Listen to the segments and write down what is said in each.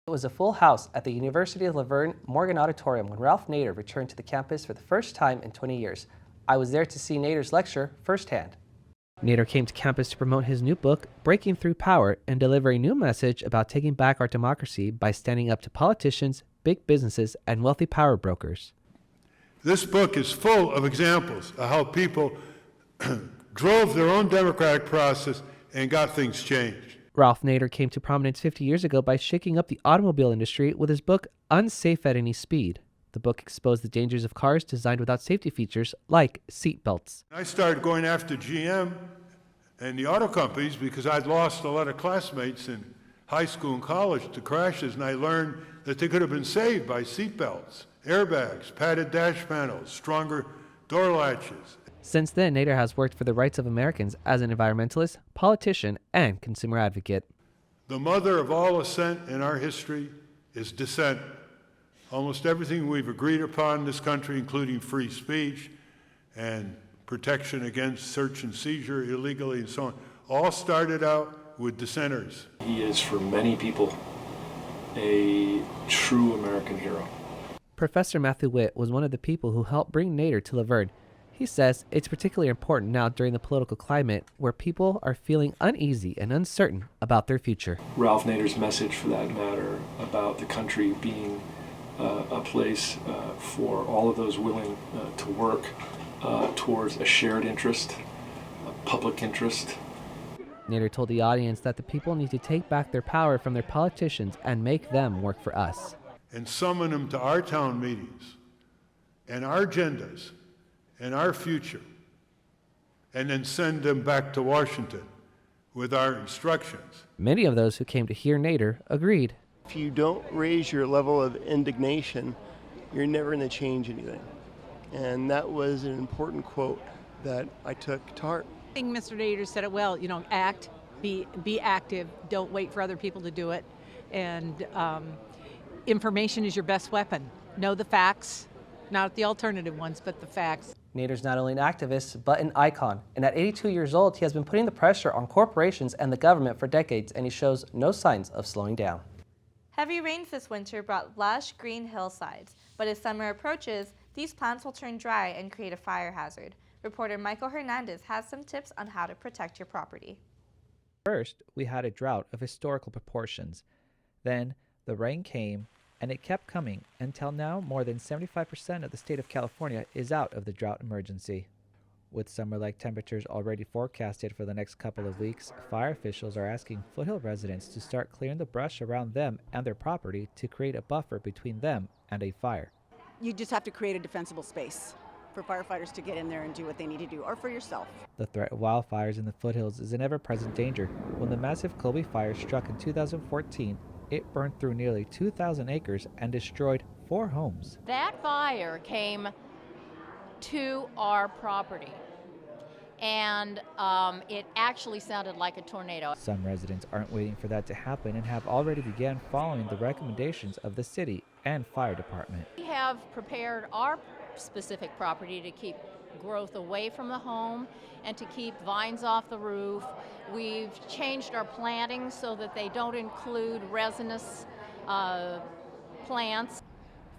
It was a full house at the University of Laverne Morgan Auditorium when Ralph Nader returned to the campus for the first time in 20 years. I was there to see Nader's lecture firsthand. Nader came to campus to promote his new book, Breaking Through Power, and deliver a new message about taking back our democracy by standing up to politicians, big businesses, and wealthy power brokers. This book is full of examples of how people drove their own democratic process and got things changed. Ralph Nader came to prominence 50 years ago by shaking up the automobile industry with his book, Unsafe at Any Speed. The book exposed the dangers of cars designed without safety features like seat belts. I started going after GM and the auto companies because I'd lost a lot of classmates in high school and college to crashes, and I learned that they could have been saved by seat belts, airbags, padded dash panels, stronger door latches. Since then, Nader has worked for the rights of Americans as an environmentalist, politician, and consumer advocate. The mother of all assent in our history is dissent. Almost everything we've agreed upon in this country, including free speech and protection against search and seizure illegally and so on, all started out with dissenters. He is, for many people, a true American hero. Professor Matthew Witt was one of the people who helped bring Nader to Laverne. He says it's particularly important now during the political climate where people are feeling uneasy and uncertain about their future. Ralph Nader's message, for that matter, about the country being a place for all of those willing to work towards a shared interest, a public interest. Nader told the audience that the people need to take back their power from their politicians and make them work for us. And summon them to our town meetings and our agendas and our future, and then send them back to Washington with our instructions. Many of those who came to hear Nader agreed. If you don't raise your level of indignation, you're never going to change anything. And that was an important quote that I took to heart. I think Mr. Nader said it well, act, be active, don't wait for other people to do it. And information is your best weapon. Know the facts, not the alternative ones, but the facts. Nader's not only an activist, but an icon. And at 82 years old, he has been putting the pressure on corporations and the government for decades, and he shows no signs of slowing down. Heavy rains this winter brought lush green hillsides, but as summer approaches, these plants will turn dry and create a fire hazard. Reporter Michael Hernandez has some tips on how to protect your property. First, we had a drought of historical proportions. Then, the rain came, and it kept coming until now more than 75% of the state of California is out of the drought emergency. With summer-like temperatures already forecasted for the next couple of weeks, fire officials are asking foothill residents to start clearing the brush around them and their property to create a buffer between them and a fire. You just have to create a defensible space for firefighters to get in there and do what they need to do, or for yourself. The threat of wildfires in the foothills is an ever-present danger. When the massive Colby fire struck in 2014, it burned through nearly 2,000 acres and destroyed 4 homes. That fire came to our property, and it actually sounded like a tornado. Some residents aren't waiting for that to happen and have already begun following the recommendations of the city and fire department. We have prepared our specific property to keep growth away from the home and to keep vines off the roof. We've changed our plantings so that they don't include resinous plants.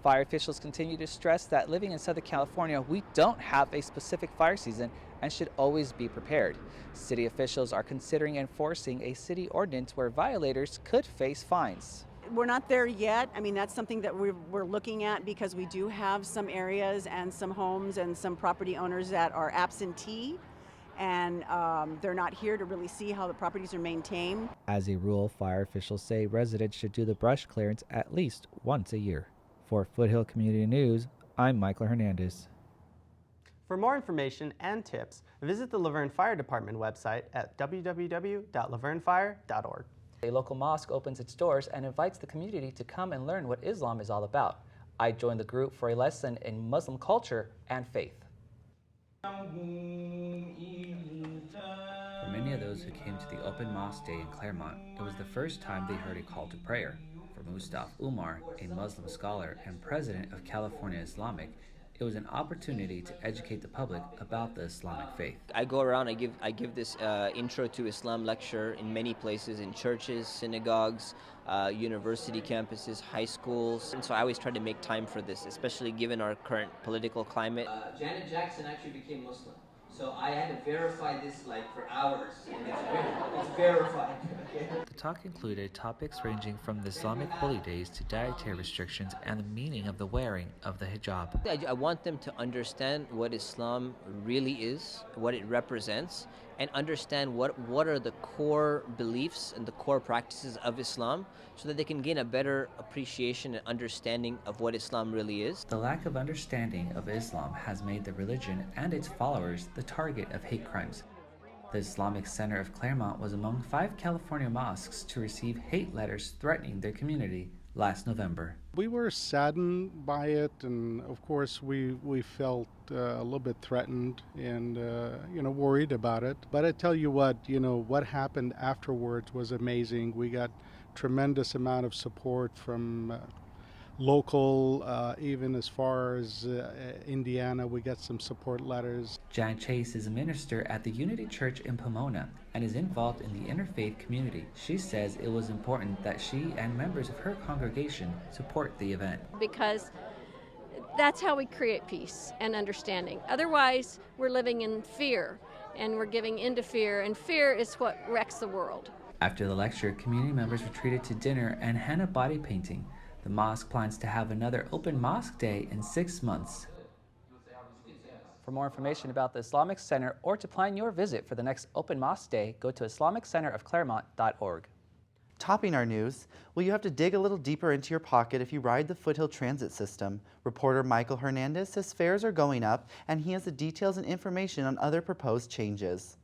Fire officials continue to stress that living in Southern California, we don't have a specific fire season and should always be prepared. City officials are considering enforcing a city ordinance where violators could face fines. We're not there yet. I mean, that's something that we're looking at because we do have some areas and some homes and some property owners that are absentee, and they're not here to really see how the properties are maintained. As a rule, fire officials say residents should do the brush clearance at least once a year. For Foothill Community News, I'm Michael Hernandez. For more information and tips, visit the Laverne Fire Department website at www.lavernefire.org. A local mosque opens its doors and invites the community to come and learn what Islam is all about. I joined the group for a lesson in Muslim culture and faith. For many of those who came to the open mosque day in Claremont, it was the first time they heard a call to prayer. For Mustafa Umar, a Muslim scholar and president of California Islamic, It was an opportunity to educate the public about the Islamic faith. I go around, I give this intro to Islam lecture in many places, in churches, synagogues, university campuses, high schools. And so I always try to make time for this, especially given our current political climate. Janet Jackson actually became Muslim. So I had to verify this for hours, and it's verified. Okay? The talk included topics ranging from the Islamic holy days to dietary restrictions and the meaning of the wearing of the hijab. I want them to understand what Islam really is, what it represents, and understand what are the core beliefs and the core practices of Islam so that they can gain a better appreciation and understanding of what Islam really is. The lack of understanding of Islam has made the religion and its followers the target of hate crimes. The Islamic Center of Claremont was among 5 California mosques to receive hate letters threatening their community last November. We were saddened by it, and of course we felt a little bit threatened and worried about it. But I tell you what happened afterwards was amazing. We got tremendous amount of support from local, even as far as Indiana. We got some support letters. Jan Chase is a minister at the Unity Church in Pomona and is involved in the interfaith community. She says it was important that she and members of her congregation support the event. Because that's how we create peace and understanding. Otherwise, we're living in fear, and we're giving into fear, and fear is what wrecks the world. After the lecture, community members were treated to dinner and henna body painting. The mosque plans to have another open mosque day in 6 months. For more information about the Islamic Center or to plan your visit for the next Open Mosque Day, go to IslamicCenterofClaremont.org. Topping our news, well, you have to dig a little deeper into your pocket if you ride the Foothill Transit System. Reporter Michael Hernandez says fares are going up, and he has the details and information on other proposed changes.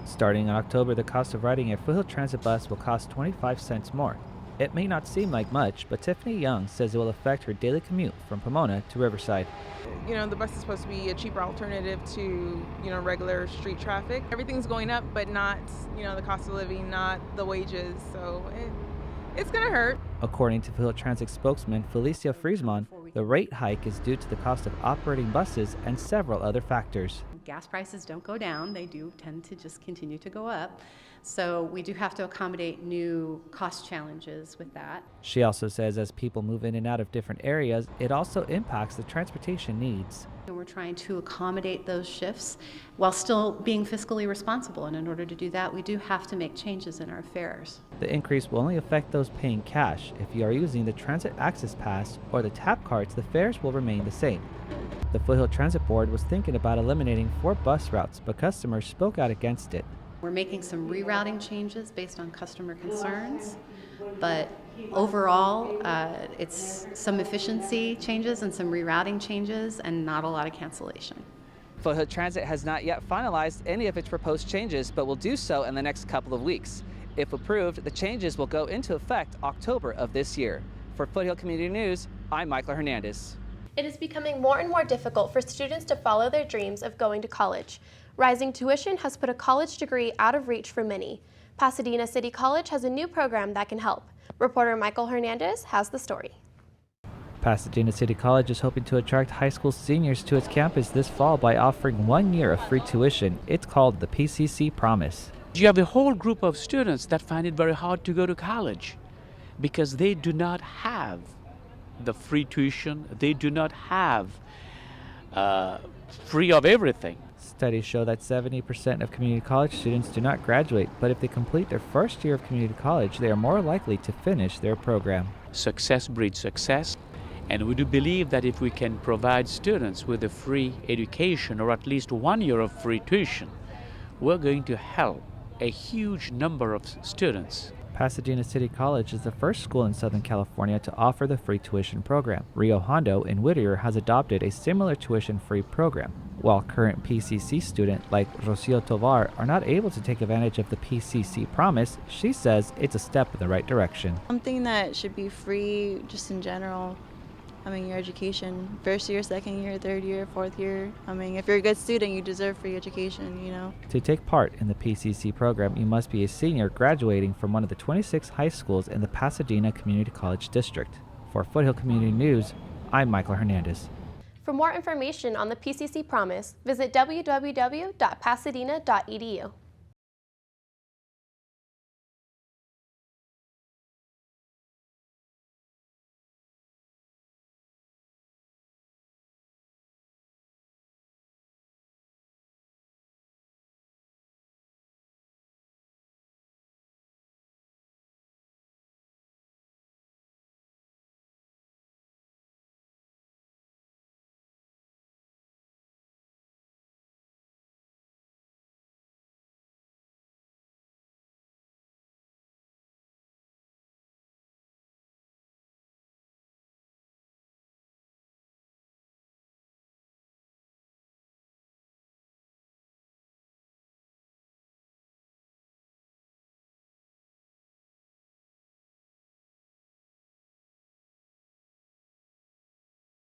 Starting in October, the cost of riding a Foothill Transit bus will cost 25 cents more. It may not seem like much, but Tiffany Young says it will affect her daily commute from Pomona to Riverside. The bus is supposed to be a cheaper alternative to, regular street traffic. Everything's going up, but not, the cost of living, not the wages, so it's gonna hurt. According to Foothill Transit spokesman Felicia Friesman, the rate hike is due to the cost of operating buses and several other factors. Gas prices don't go down, they do tend to just continue to go up. So we do have to accommodate new cost challenges with that. She also says as people move in and out of different areas, it also impacts the transportation needs. And we're trying to accommodate those shifts while still being fiscally responsible. And in order to do that, we do have to make changes in our fares. The increase will only affect those paying cash. If you are using the Transit Access Pass or the tap cards, the fares will remain the same. The Foothill Transit Board was thinking about eliminating 4 bus routes, but customers spoke out against it. We're making some rerouting changes based on customer concerns, but overall, it's some efficiency changes and some rerouting changes and not a lot of cancellation. Foothill Transit has not yet finalized any of its proposed changes, but will do so in the next couple of weeks. If approved, the changes will go into effect October of this year. For Foothill Community News, I'm Michael Hernandez. It is becoming more and more difficult for students to follow their dreams of going to college. Rising tuition has put a college degree out of reach for many. Pasadena City College has a new program that can help. Reporter Michael Hernandez has the story. Pasadena City College is hoping to attract high school seniors to its campus this fall by offering 1 year of free tuition. It's called the PCC Promise. You have a whole group of students that find it very hard to go to college because they do not have the free tuition, they do not have free of everything. Studies show that 70% of community college students do not graduate, but if they complete their first year of community college, they are more likely to finish their program. Success breeds success, and we do believe that if we can provide students with a free education or at least 1 year of free tuition, we're going to help a huge number of students. Pasadena City College is the first school in Southern California to offer the free tuition program. Rio Hondo in Whittier has adopted a similar tuition-free program. While current PCC students like Rocio Tovar are not able to take advantage of the PCC Promise, she says it's a step in the right direction. Something that should be free just in general. Your education, first year, second year, third year, fourth year. If you're a good student, you deserve free education, To take part in the PCC program, you must be a senior graduating from one of the 26 high schools in the Pasadena Community College District. For Foothill Community News, I'm Michael Hernandez. For more information on the PCC Promise, visit www.pasadena.edu.